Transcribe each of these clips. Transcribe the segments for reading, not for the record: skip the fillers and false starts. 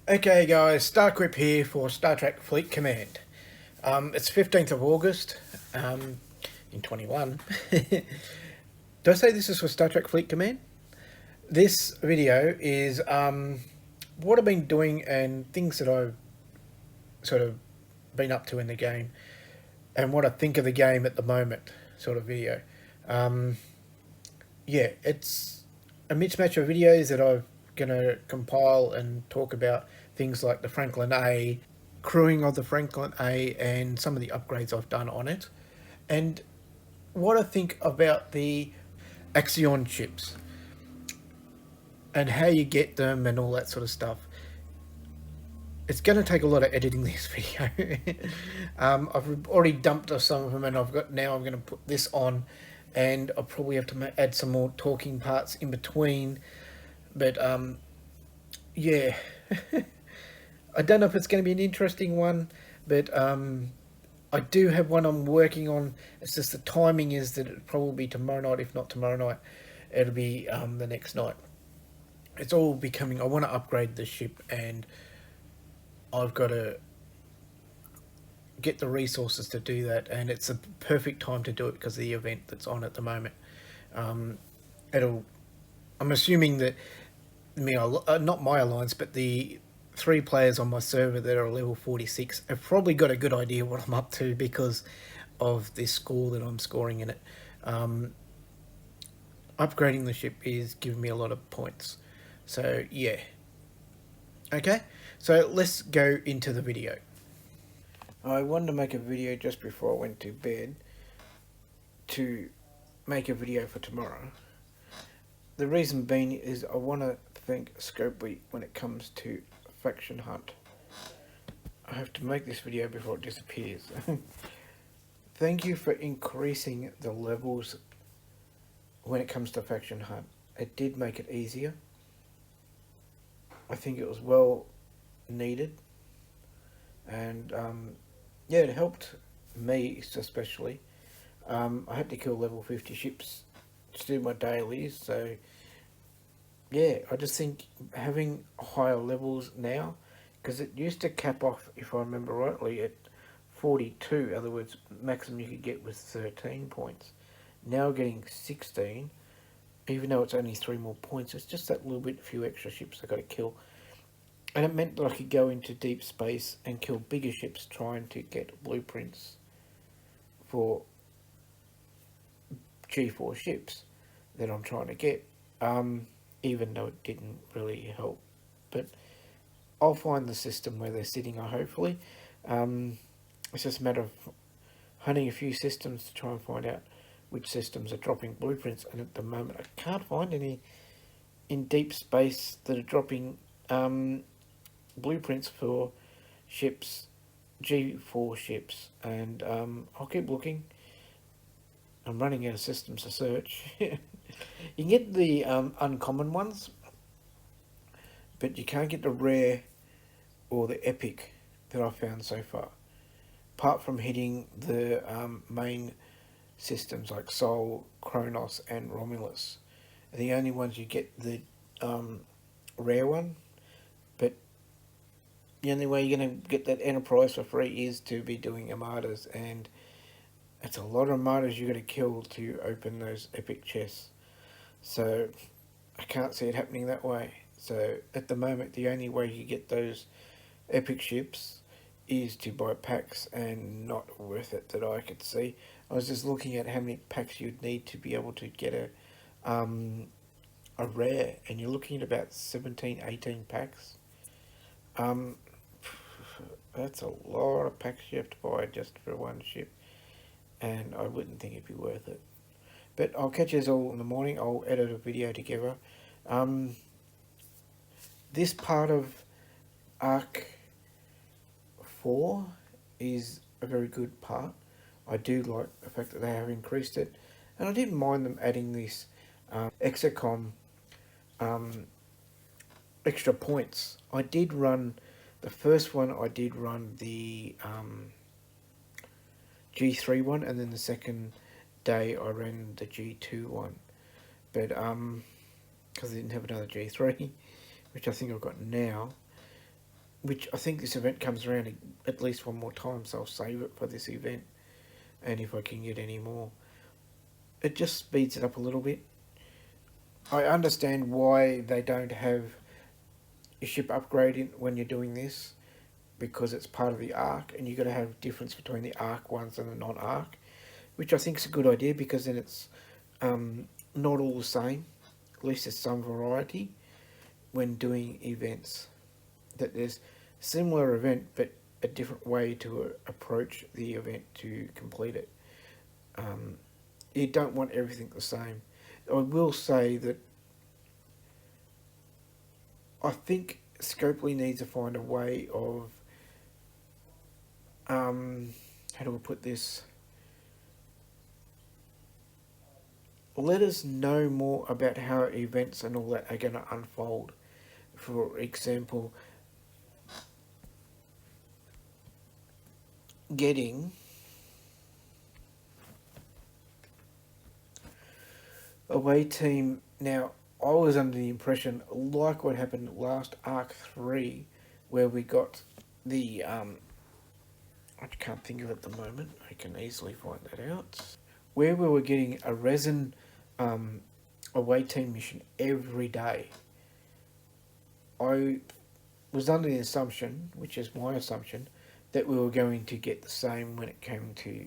Okay guys, StarQuip here for Star Trek Fleet Command. It's 15th of August in 21. Did I say this is for Star Trek Fleet Command? This video is what I've been doing and things that I've sort of been up to in the game and what I think of the game at the moment sort of video. Yeah, it's a mismatch of videos that I'm going to compile and talk about things like the Franklin A, crewing of the Franklin A, and some of the upgrades I've done on it, and what I think about the Axion ships and how you get them and all that sort of stuff. It's going to take a lot of editing this video. I've already dumped some of them, and I'm going to put this on, and I'll probably have to add some more talking parts in between. But yeah, I don't know if it's going to be an interesting one, but I do have one I'm working on. It's just the timing is that it'll probably be tomorrow night. If not tomorrow night, it'll be the next night. It's all becoming. I want to upgrade the ship, and I've got to get the resources to do that, and it's a perfect time to do it because of the event that's on at the moment. It'll. I'm assuming that not my alliance, but the 3 players on my server that are level 46 have probably got a good idea what I'm up to because of this score that I'm scoring in it. Upgrading the ship is giving me a lot of points. So yeah. Okay, so let's go into the video. I wanted to make a video just before I went to bed to make a video for tomorrow. The reason being is I want to thank Scopely when it comes to faction hunt. I have to make this video before it disappears. Thank you for increasing the levels when it comes to faction hunt. It did make it easier. I think it was well needed, and yeah, it helped me especially. I had to kill level 50 ships to do my dailies, so yeah, I just think having higher levels now, because it used to cap off, if I remember rightly, at 42. In other words, maximum you could get was 13 points. Now getting 16, even though it's only 3 more points, it's just that little bit, few extra ships I got to kill. And it meant that I could go into deep space and kill bigger ships trying to get blueprints for G4 ships that I'm trying to get, even though it didn't really help. But I'll find the system where they're sitting, hopefully. It's just a matter of hunting a few systems to try and find out which systems are dropping blueprints, and at the moment I can't find any in deep space that are dropping blueprints for ships, G4 ships, and I'll keep looking. I'm running out of systems to search. You can get the uncommon ones, but you can't get the rare or the epic that I've found so far. Apart from hitting the main systems like Sol, Kronos and Romulus. Are the only ones you get the rare one, but the only way you're going to get that Enterprise for free is to be doing Armadas, and it's a lot of Armadas you got to kill to open those epic chests. So I can't see it happening that way. So at the moment, the only way you get those epic ships is to buy packs, and not worth it that I could see. I was just looking at how many packs you'd need to be able to get a rare, and you're looking at about 17, 18 packs. That's a lot of packs you have to buy just for one ship, and I wouldn't think it'd be worth it. But I'll catch you all in the morning. I'll edit a video together. This part of Arc 4 is a very good part. I do like the fact that they have increased it, and I didn't mind them adding this EXOcomp extra points. I did run the first one. I did run the G3 one, and then the second day I ran the G2 one. But because I didn't have another G3, which I think I've got now, which I think this event comes around at least one more time, so I'll save it for this event, and if I can get any more. It just speeds it up a little bit. I understand why they don't have a ship upgrade when you're doing this, because it's part of the arc, and you've got to have difference between the arc ones and the non-arc, which I think is a good idea, because then it's not all the same. At least there's some variety when doing events. That there's similar event, but a different way to approach the event to complete it. You don't want everything the same. I will say that I think Scopely needs to find a way of how do I put this? Let us know more about how events and all that are going to unfold. For example, getting away team. Now, I was under the impression, like what happened last Arc 3, where we got the, I can't think of it at the moment, I can easily find that out, where we were getting a resin away team mission every day. I was under the assumption, which is my assumption, that we were going to get the same when it came to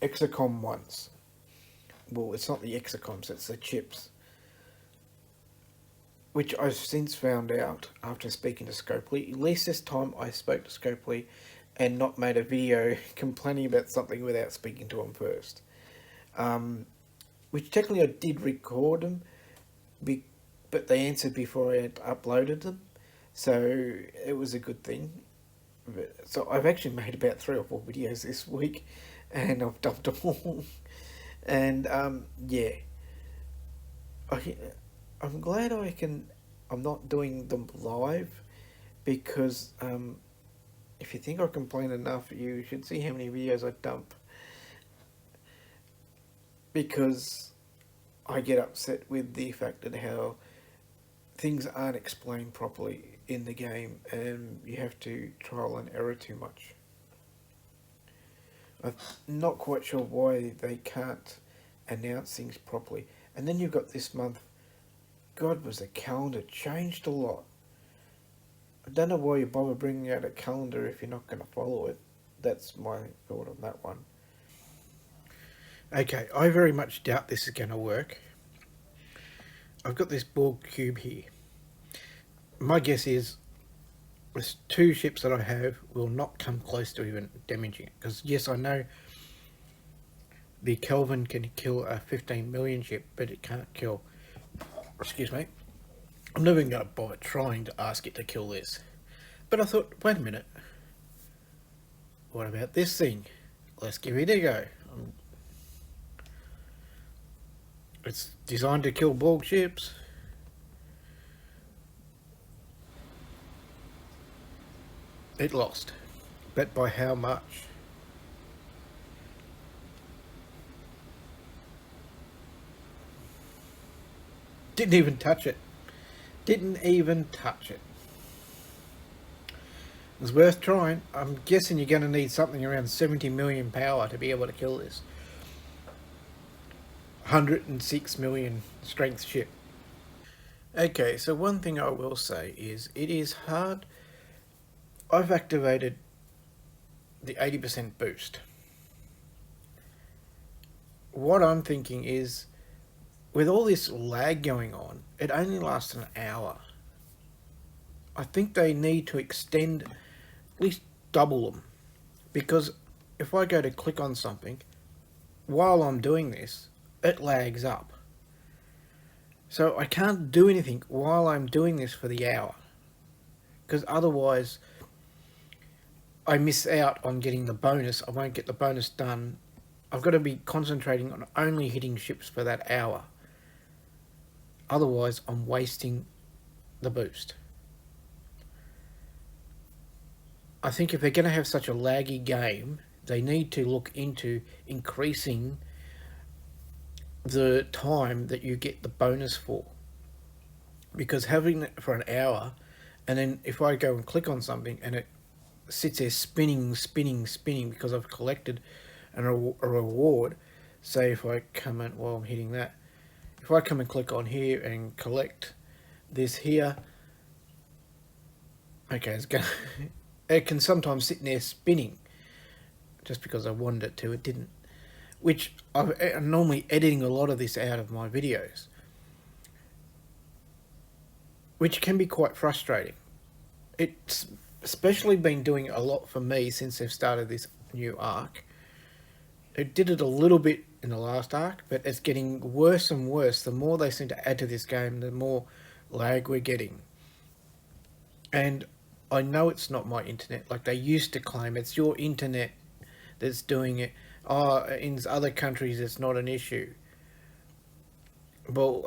EXOcomp ones. Well, it's not the EXOcomps, it's the chips. Which I've since found out after speaking to Scopely. At least this time I spoke to Scopely and not made a video complaining about something without speaking to him first. Which technically I did record them, but they answered before I had uploaded them. So it was a good thing. So I've actually made about 3 or 4 videos this week, and I've dumped them all. And yeah, I'm glad I'm not doing them live, because if you think I complain enough, you should see how many videos I dump, because I get upset with the fact that how things aren't explained properly in the game, and you have to trial and error too much. I'm not quite sure why they can't announce things properly. And then you've got this month, God, was the calendar changed a lot. I don't know why you bother bringing out a calendar if you're not going to follow it. That's my thought on that one. Okay, I very much doubt this is going to work. I've got this Borg cube here. My guess is there's 2 ships that I have will not come close to even damaging it. Because yes, I know the Kelvin can kill a 15 million ship, but it can't kill, excuse me, I'm never going to bother trying to ask it to kill this. But I thought, wait a minute, what about this thing? Let's give it a go. It's designed to kill Borg ships. It lost, but by how much? Didn't even touch it. Didn't even touch it. It was worth trying. I'm guessing you're going to need something around 70 million power to be able to kill this 106 million strength ship. Okay, so one thing I will say is it is hard. I've activated the 80% boost. What I'm thinking is, with all this lag going on, it only lasts an hour. I think they need to extend, at least double them. Because if I go to click on something, while I'm doing this, it lags up. So I can't do anything while I'm doing this for the hour. Because otherwise, I miss out on getting the bonus. I won't get the bonus done. I've got to be concentrating on only hitting ships for that hour. Otherwise, I'm wasting the boost. I think if they're going to have such a laggy game, they need to look into increasing the time that you get the bonus for. Because having it for an hour And then if I go and click on something and it sits there spinning because I've collected a reward. Say if I come in while I'm hitting that, if I come and click on here and collect this here, okay, it's gonna it can sometimes sit there spinning just because I wanted it to. It didn't, which I'm normally editing a lot of this out of my videos, which can be quite frustrating. It's especially been doing a lot for me since they've started this new arc. It did it a little bit in the last arc, but it's getting worse and worse. The more they seem to add to this game, the more lag we're getting. And I know it's not my internet, like they used to claim it's your internet that's doing it. Oh, in other countries it's not an issue. Well,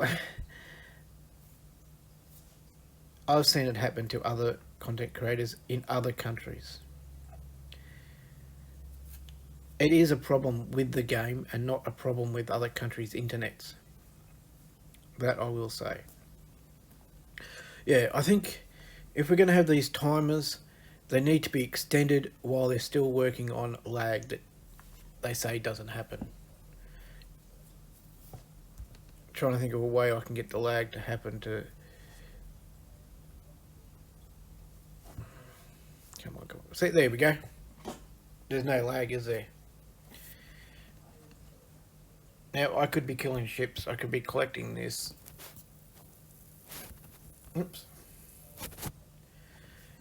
I've seen it happen to other content creators in other countries. It is a problem with the game and not a problem with other countries' internets. That I will say. Yeah, I think if we're going to have these timers, they need to be extended while they're still working on lag that they say doesn't happen. Trying to think of a way I can get the lag to happen to... Come on. See, there we go. There's no lag, is there? Now, I could be killing ships. I could be collecting this. Oops.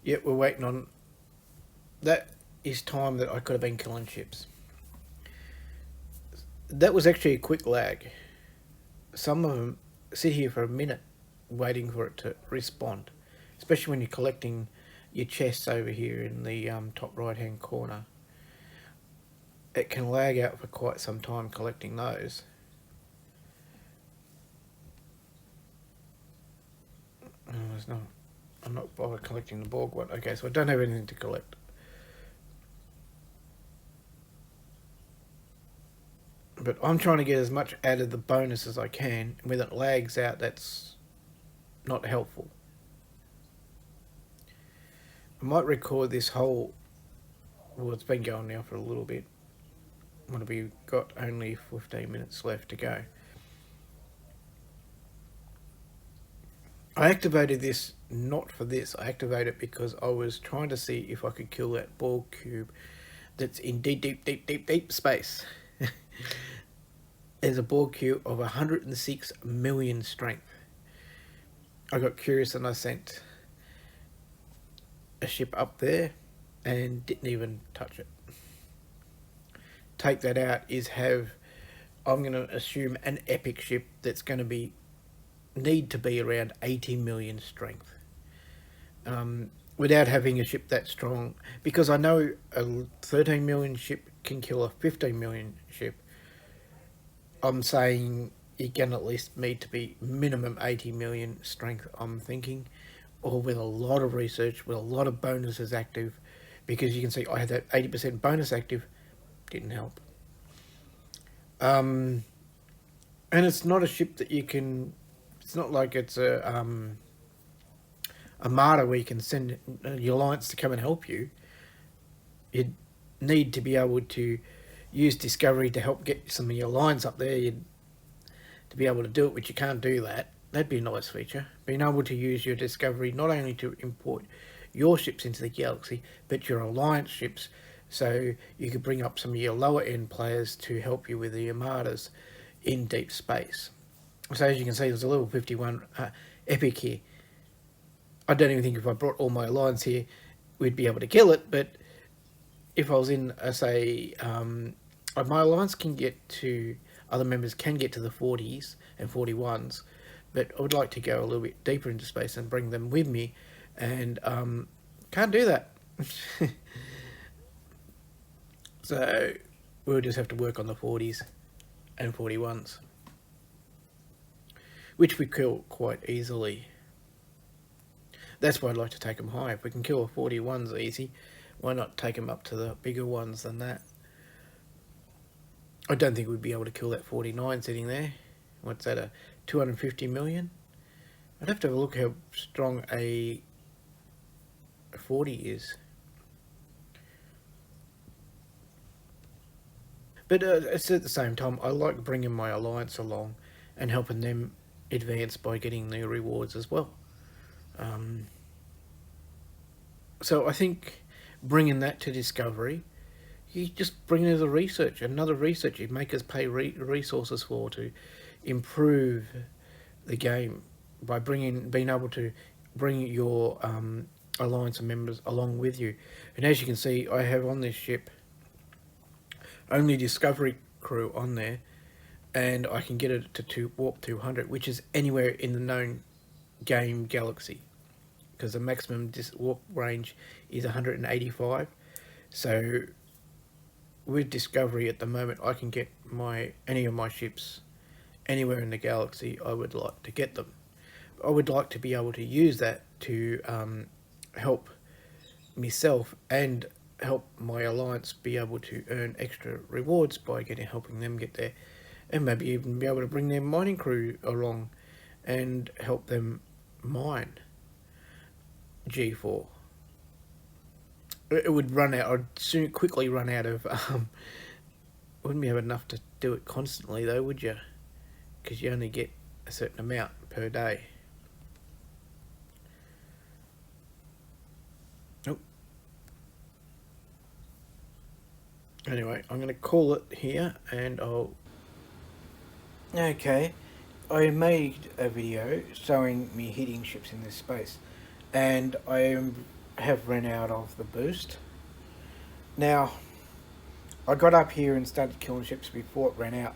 Yep, we're waiting on... That is time that I could have been killing ships. That was actually a quick lag. Some of them sit here for a minute waiting for it to respond. Especially when you're collecting your chests over here in the top right hand corner. It can lag out for quite some time collecting those. Oh, I'm not bothered collecting the Borg one. Okay, so I don't have anything to collect. But I'm trying to get as much out of the bonus as I can. And when it lags out, that's not helpful. I might record this whole... Well, it's been going now for a little bit. What have we got? Only 15 minutes left to go. I activated this not for this. I activated it because I was trying to see if I could kill that Borg cube that's in deep space. There's a Borg cube of 106 million strength. I got curious and I sent a ship up there and didn't even touch it. Take that out is have, I'm going to assume, an epic ship that's going to need to be around 80 million strength. Without having a ship that strong, because I know a 13 million ship can kill a 15 million ship. I'm saying you're going to at least need to be minimum 80 million strength, I'm thinking, or with a lot of research, with a lot of bonuses active, because you can see I had that 80% bonus active, didn't help. And it's not a ship that you can, it's not like it's a martyr where you can send your alliance to come and help you. You'd need to be able to use discovery to help get some of your lines up there. To be able to do it, which you can't do that. That'd be a nice feature. Being able to use your discovery not only to import your ships into the galaxy, but your alliance ships, so you could bring up some of your lower end players to help you with the armadas in deep space. So as you can see, there's a level 51 epic here. I don't even think if I brought all my alliance here, we'd be able to kill it, but if I was in, say, my alliance can get to, other members can get to the 40s and 41s, but I would like to go a little bit deeper into space and bring them with me, and can't do that. So we'll just have to work on the 40s and 41s, which we kill quite easily. That's why I'd like to take them high. If we can kill a 41s easy, why not take them up to the bigger ones than that? I don't think we'd be able to kill that 49 sitting there. What's that, a 250 million? I'd have to have a look how strong a 40 is. But it's at the same time, I like bringing my alliance along and helping them advance by getting their rewards as well. So I think bringing that to Discovery, you just bring in the research, another research you make us pay resources for to improve the game by being able to bring your alliance members along with you. And as you can see, I have on this ship only Discovery crew on there, and I can get it to warp 200, which is anywhere in the known game galaxy, because the maximum warp range is 185. So with Discovery at the moment, I can get any of my ships anywhere in the galaxy I would like to get them. I would like to be able to use that to help myself and help my alliance be able to earn extra rewards by helping them get there, and maybe even be able to bring their mining crew along and help them mine G4. It would run out. I'd quickly run out of. Wouldn't be have enough to do it constantly though, would you? Because you only get a certain amount per day. Nope. Anyway, I'm going to call it here, and I'll. Okay, I made a video showing me hitting ships in this space, and I have run out of the boost. Now, I got up here and started killing ships before it ran out,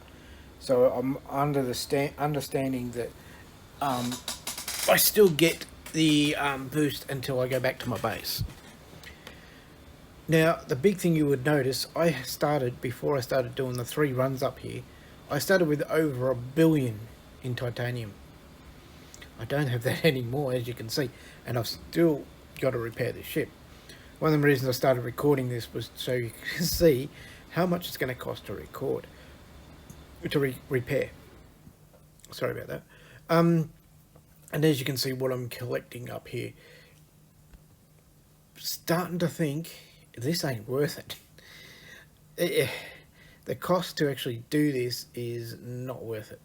so I'm under the understanding that I still get the boost until I go back to my base. Now, the big thing you would notice, before I started doing the 3 runs up here, I started with over 1 billion in titanium. I don't have that anymore, as you can see, and I've still got to repair this ship. One of the reasons I started recording this was so you can see how much it's going to cost to repair. Sorry about that. And as you can see what I'm collecting up here, starting to think this ain't worth it. The cost to actually do this is not worth it,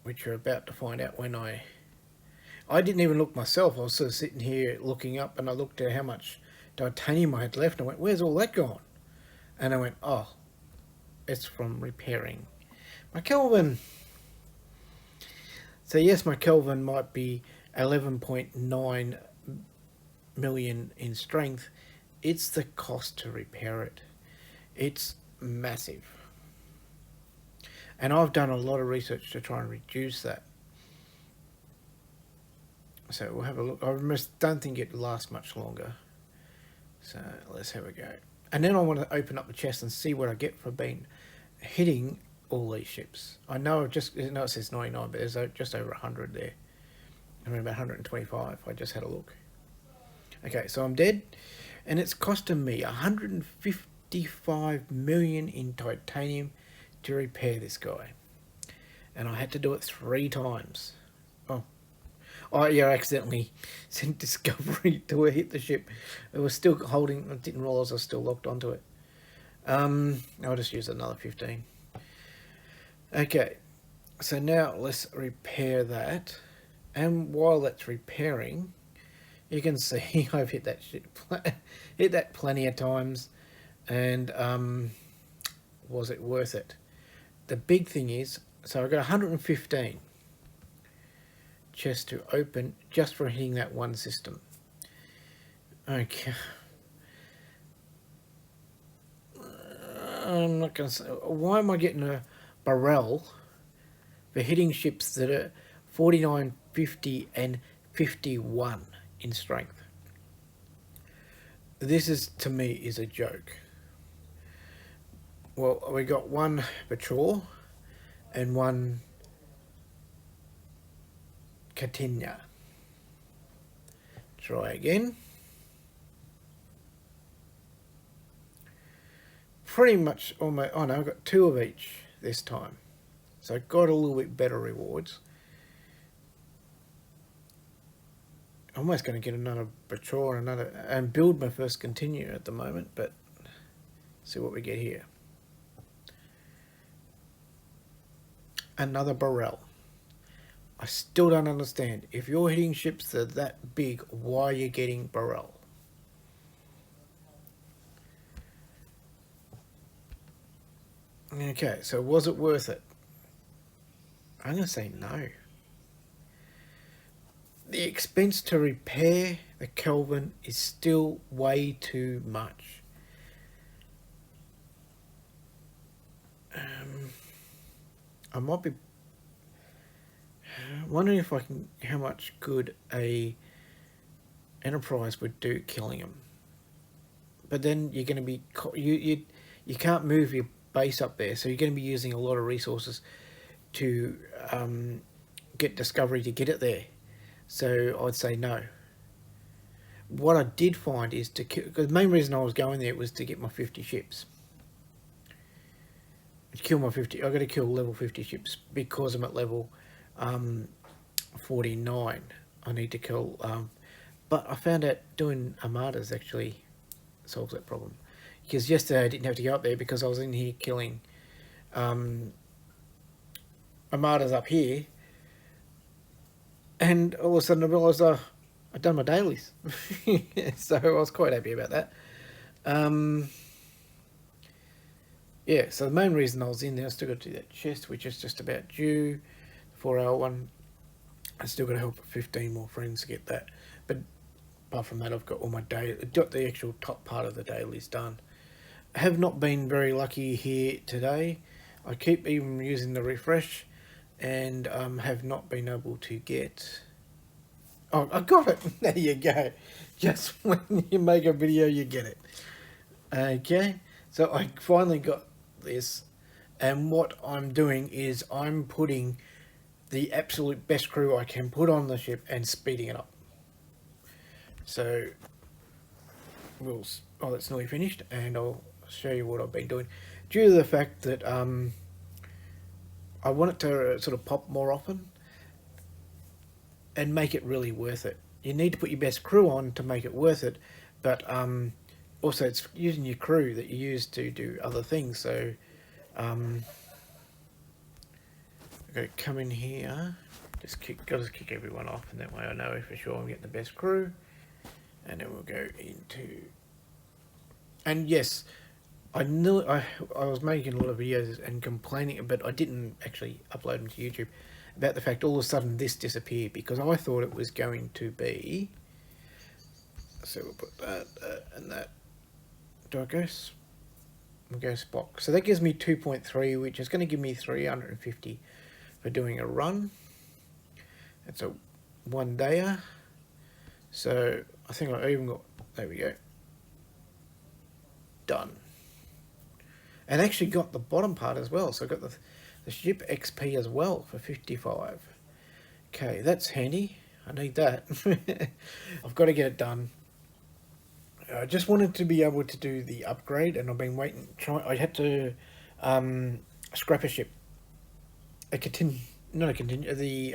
which you're about to find out when I didn't even look myself. I was sort of sitting here looking up, and I looked at how much titanium I had left, and I went, where's all that gone? And I went, oh, it's from repairing my Kelvin. So yes, my Kelvin might be 11.9 million in strength. It's the cost to repair it. It's massive. And I've done a lot of research to try and reduce that. So we'll have a look. I don't think it lasts much longer. So let's have a go. And then I want to open up the chest and see what I get for hitting all these ships. I know it says 99, but there's just over 100 there. I mean about 125. I just had a look. Okay, so I'm dead, and it's costing me 155 million in titanium to repair this guy, and I had to do it 3 times. Oh yeah, I accidentally sent Discovery to hit the ship. It was still holding. I didn't realise I was still locked onto it. I'll just use another 15. Okay, so now let's repair that, and while that's repairing, you can see I've hit that hit that plenty of times, and was it worth it? The big thing is, so I got 115 chests to open just for hitting that one system. Okay. I'm not going to say, why am I getting a barrel for hitting ships that are 49, 50 and 51 in strength? This is, to me, is a joke. Well, we got 1 patrol and 1 Katina. Try again. Pretty much almost. Oh no, I've got 2 of each this time, so I got a little bit better rewards. I'm almost going to get another patrol and build my first continue at the moment, but see what we get here. Another barrel. I still don't understand. If you're hitting ships that are that big, why are you getting barrel? Okay, so was it worth it? I'm going to say no. The expense to repair the Kelvin is still way too much. I might be wondering if I can, how much good a Enterprise would do killing them. But then you're going to be, you can't move your base up there, so you're going to be using a lot of resources to get Discovery to get it there. So I'd say no. What I did find is to kill, because the main reason I was going there was to get my 50 ships. To kill my 50, I've got to kill level 50 ships because I'm at level 49. I need to kill, but I found out doing armadas actually solves that problem. Because yesterday I didn't have to go up there because I was in here killing armadas up here. And all of a sudden I realised I'd done my dailies. So I was quite happy about that. Yeah, so the main reason I was in there, I still got to do that chest, which is just about due. 4-hour one. I still got to help 15 more friends to get that. But apart from that, I've got all my got the actual top part of the dailies done. I have not been very lucky here today. I keep even using the refresh and have not been able to get... Oh, I got it! There you go. Just when you make a video, you get it. Okay, so I finally got this, and what I'm doing is I'm putting the absolute best crew I can put on the ship and speeding it up. So, that's nearly finished, and I'll show you what I've been doing. Due to the fact that I want it to sort of pop more often and make it really worth it. You need to put your best crew on to make it worth it, but also it's using your crew that you use to do other things. So I've got to come in here, got to kick everyone off, and that way I know for sure I'm getting the best crew. And then we'll go into, and yes, I knew I was making a lot of videos and complaining, but I didn't actually upload them to YouTube, about the fact all of a sudden this disappeared, because I thought it was going to be, so we'll put that and that. Do I go? We'll go Spock. So that gives me 2.3, which is going to give me 350 for doing a run. It's a 1 dayer. So I think I even got, there we go, done. And actually got the bottom part as well. So I got the ship XP as well for 55. Okay, that's handy. I need that. I've got to get it done. I just wanted to be able to do the upgrade, and I've been waiting. I had to scrap a ship. Not a continue. The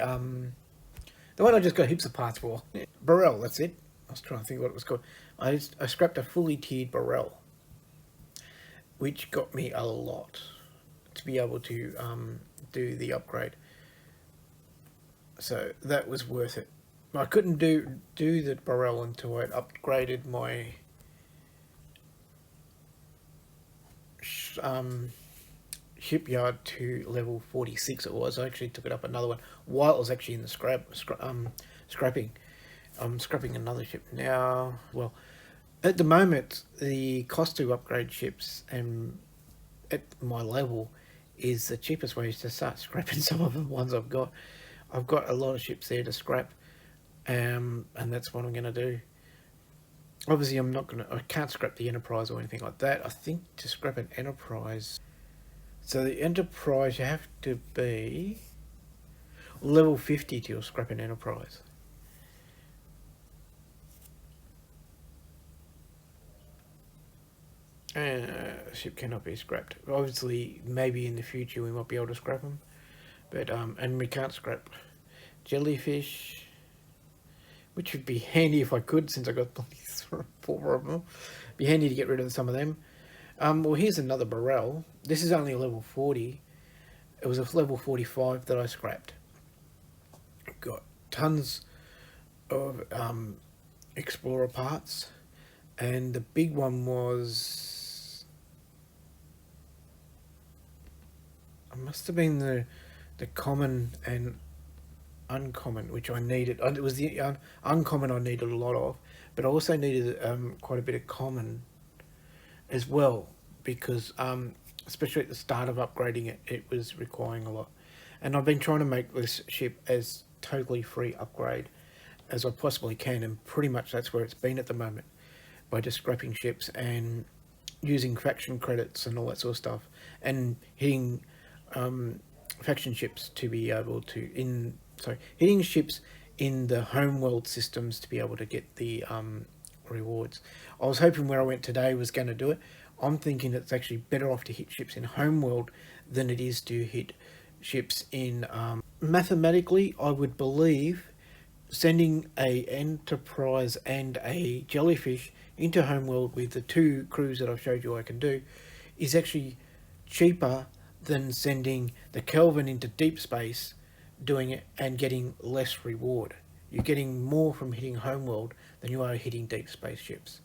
one I just got heaps of parts for. Burrell, that's it. I was trying to think what it was called. I scrapped a fully tiered Burrell, which got me a lot to be able to do the upgrade. So that was worth it. I couldn't do the Burrell until I'd upgraded my shipyard to level 46. It was. I actually took it up another one while it was actually in the scrapping. I'm scrapping another ship now. Well, at the moment, the cost to upgrade ships and at my level is the cheapest way is to start scrapping some of the ones I've got. I've got a lot of ships there to scrap, and that's what I'm going to do. Obviously, I can't scrap the Enterprise or anything like that. I think to scrap an Enterprise, so the Enterprise, you have to be level 50 to scrap an Enterprise. Ship cannot be scrapped. Obviously, maybe in the future we might be able to scrap them, but and we can't scrap jellyfish. which would be handy if I could, since I got 4 of them. Be handy to get rid of some of them. Well, here's another Burrell. This is only a level 40. It was a level 45 that I scrapped. Got tons of Explorer parts, and the big one was, it must have been the common and uncommon, which I needed. It was the uncommon I needed a lot of, but I also needed quite a bit of common as well, because especially at the start of upgrading it, it was requiring a lot. And I've been trying to make this ship as totally free upgrade as I possibly can, and pretty much that's where it's been at the moment, by just scrapping ships and using faction credits and all that sort of stuff, and hitting faction ships to be able to hitting ships in the homeworld systems to be able to get the rewards. I was hoping where I went today was going to do it. I'm thinking it's actually better off to hit ships in homeworld than it is to hit ships in mathematically, I would believe sending a Enterprise and a Jellyfish into homeworld with the 2 crews that I've showed you I can do is actually cheaper than sending the Kelvin into deep space, doing it and getting less reward. You're getting more from hitting homeworld than you are hitting deep space ships.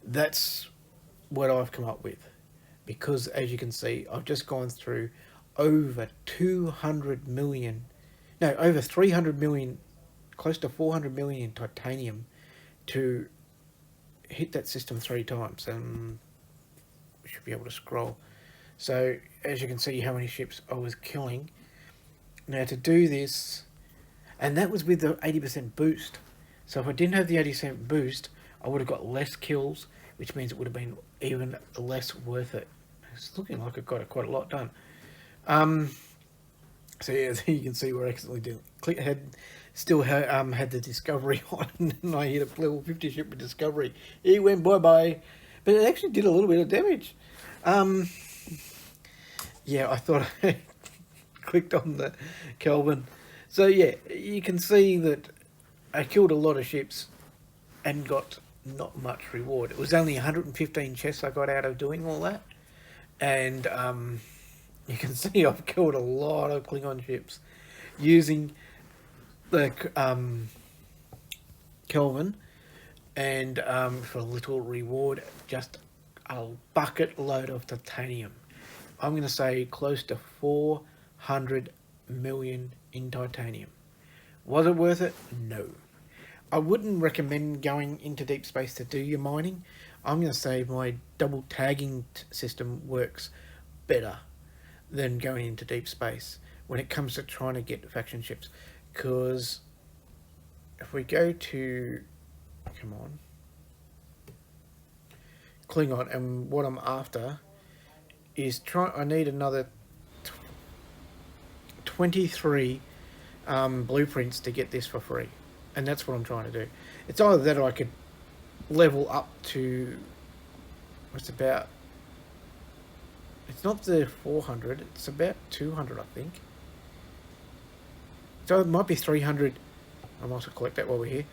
That's what I've come up with, because as you can see, I've just gone through over 200 million, no, over 300 million, close to 400 million in titanium to hit that system 3 times. We should be able to scroll. So as you can see how many ships I was killing. Now to do this, and that was with the 80% boost. So if I didn't have the 80% boost, I would have got less kills, which means it would have been even less worth it. It's looking like I got quite a lot done. So yeah, you can see where I accidentally did had the discovery on, and I hit a level 50 ship with discovery. It went bye-bye, but it actually did a little bit of damage. Yeah, I thought I clicked on the Kelvin. So yeah, you can see that I killed a lot of ships and got not much reward. It was only 115 chests I got out of doing all that, and you can see I've killed a lot of Klingon ships using the Kelvin, and for a little reward, just a bucket load of titanium. I'm going to say close to 400 million in titanium. Was it worth it? No. I wouldn't recommend going into deep space to do your mining. I'm going to say my double tagging system works better than going into deep space when it comes to trying to get faction ships. Because if we go to, come on, Klingon, and what I'm after is I need another 23 blueprints to get this for free, and that's what I'm trying to do. It's either that or I could level up to, it's not the 400, it's about 200 I think. So it might be 300, I might also collect that while we're here.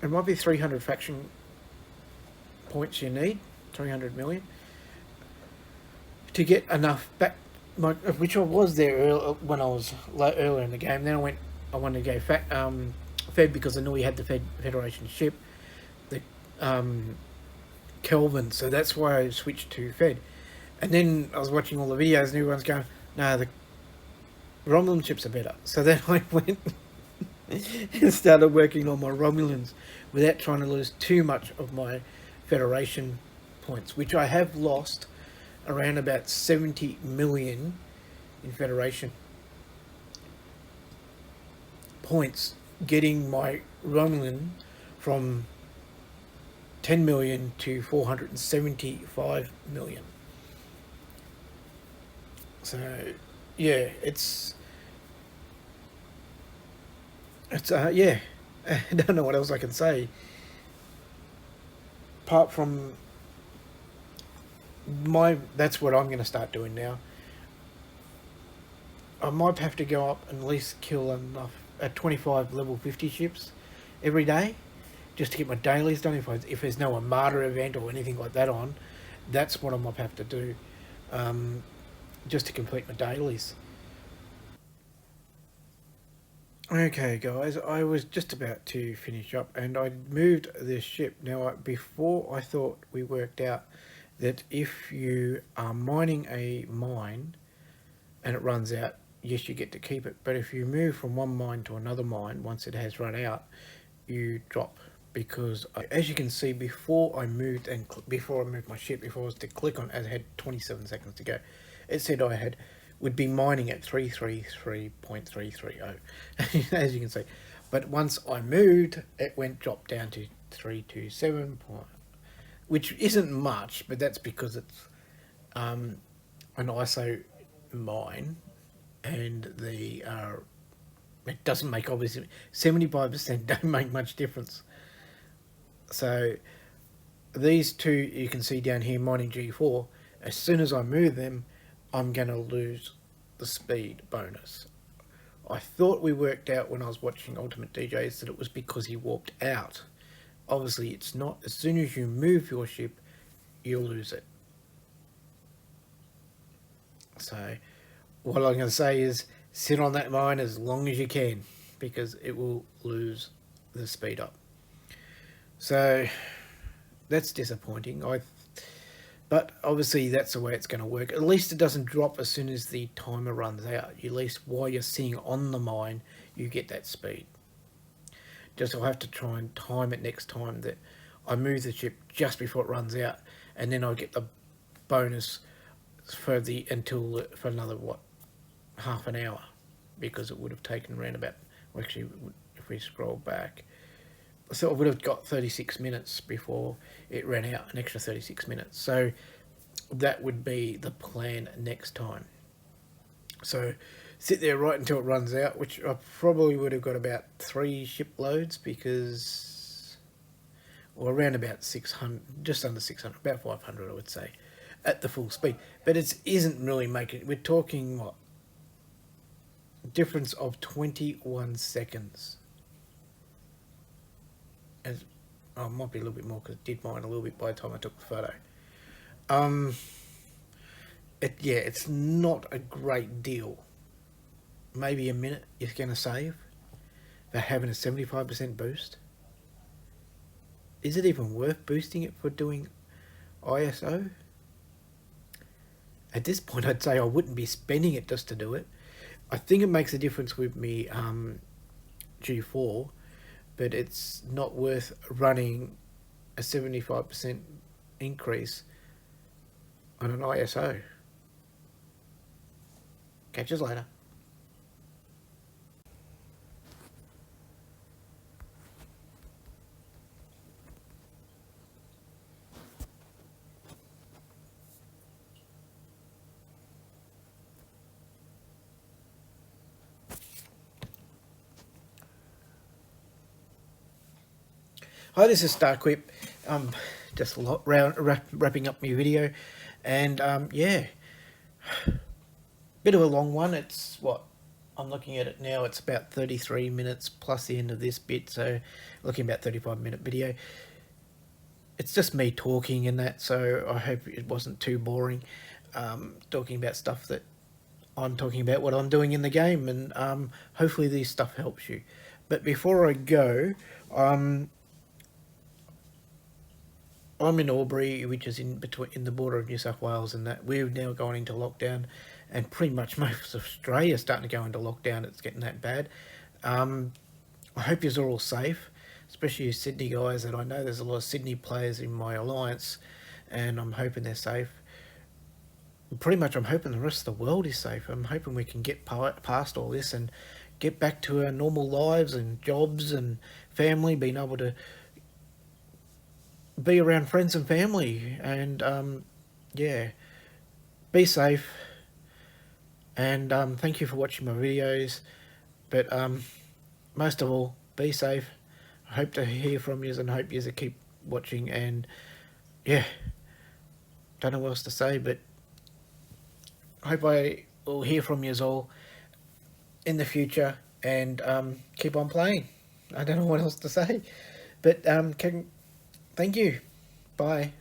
It might be 300 faction points you need, 300 million, to get enough back, which I was there when I was earlier in the game. Then I wanted to go Fed, because I knew we had the Federation ship, the Kelvin, so that's why I switched to Fed. And then I was watching all the videos and everyone's going, no, the Romulan ships are better. So then I went and started working on my Romulans without trying to lose too much of my Federation points, which I have lost around about 70 million in Federation points, getting my Romulan from 10 million to 475 million. So yeah, it's yeah, I don't know what else I can say apart from that's what I'm going to start doing now. I might have to go up and at least kill enough at 25 level 50 ships every day, just to get my dailies done. If there's no Armada event or anything like that on, that's what I might have to do, just to complete my dailies. Okay, guys, I was just about to finish up, and I moved this ship. Now, before I thought we worked out that if you are mining a mine and it runs out, yes, you get to keep it. But if you move from one mine to another mine, once it has run out, you drop. Because as you can see, before I moved my ship, before I was to click on, as I had 27 seconds to go, it said I would be mining at 333.330, as you can see. But once I moved, it dropped down to 327, which isn't much, but that's because it's an ISO mine, and it doesn't make, obviously 75% don't make much difference. So these two you can see down here, mining G4, as soon as I move them, I'm going to lose the speed bonus. I thought we worked out when I was watching Ultimate DJs that it was because he warped out. Obviously it's not. As soon as you move your ship, you'll lose it. So what I'm going to say is sit on that mine as long as you can, because it will lose the speed up. So that's disappointing. But obviously that's the way it's going to work. At least it doesn't drop as soon as the timer runs out. At least while you're sitting on the mine, you get that speed. Just I'll have to try and time it next time that I move the ship just before it runs out, and then I'll get the bonus for another half an hour, because it would have taken around about, well, actually if we scroll back, so I would have got 36 minutes before it ran out, an extra 36 minutes. So that would be the plan next time. So sit there right until it runs out, which I probably would have got about 3 ship loads, because, or around about 600, just under 600, about 500 I would say, at the full speed. But it isn't really making, we're talking what? Difference of 21 seconds. It might be a little bit more because it did mine a little bit by the time I took the photo. It's not a great deal. Maybe a minute you're going to save for having a 75% boost. Is it even worth boosting it for doing ISO? At this point, I'd say I wouldn't be spending it just to do it. I think it makes a difference with me G4, but it's not worth running a 75% increase on an ISO. Catch us later. Hi, this is StarQuip. Just wrapping up my video, and yeah, bit of a long one. It's what I'm looking at it now. It's about 33 minutes plus the end of this bit, so looking about 35-minute video. It's just me talking and that, so I hope it wasn't too boring. Talking about stuff that I'm talking about, what I'm doing in the game, and hopefully this stuff helps you. But before I go, I'm in Albury, which is in the border of New South Wales, and that we're now going into lockdown, and pretty much most of Australia is starting to go into lockdown. It's getting that bad. I hope you're all safe, especially you Sydney guys, and I know there's a lot of Sydney players in my alliance, and I'm hoping they're safe. Pretty much I'm hoping the rest of the world is safe. I'm hoping we can get past all this and get back to our normal lives and jobs and family, being able to be around friends and family, and yeah, be safe, and thank you for watching my videos, but most of all, be safe. I hope to hear from you, and hope you keep watching, and yeah, don't know what else to say, but I hope I will hear from you all in the future, and keep on playing. I don't know what else to say, but thank you. Bye.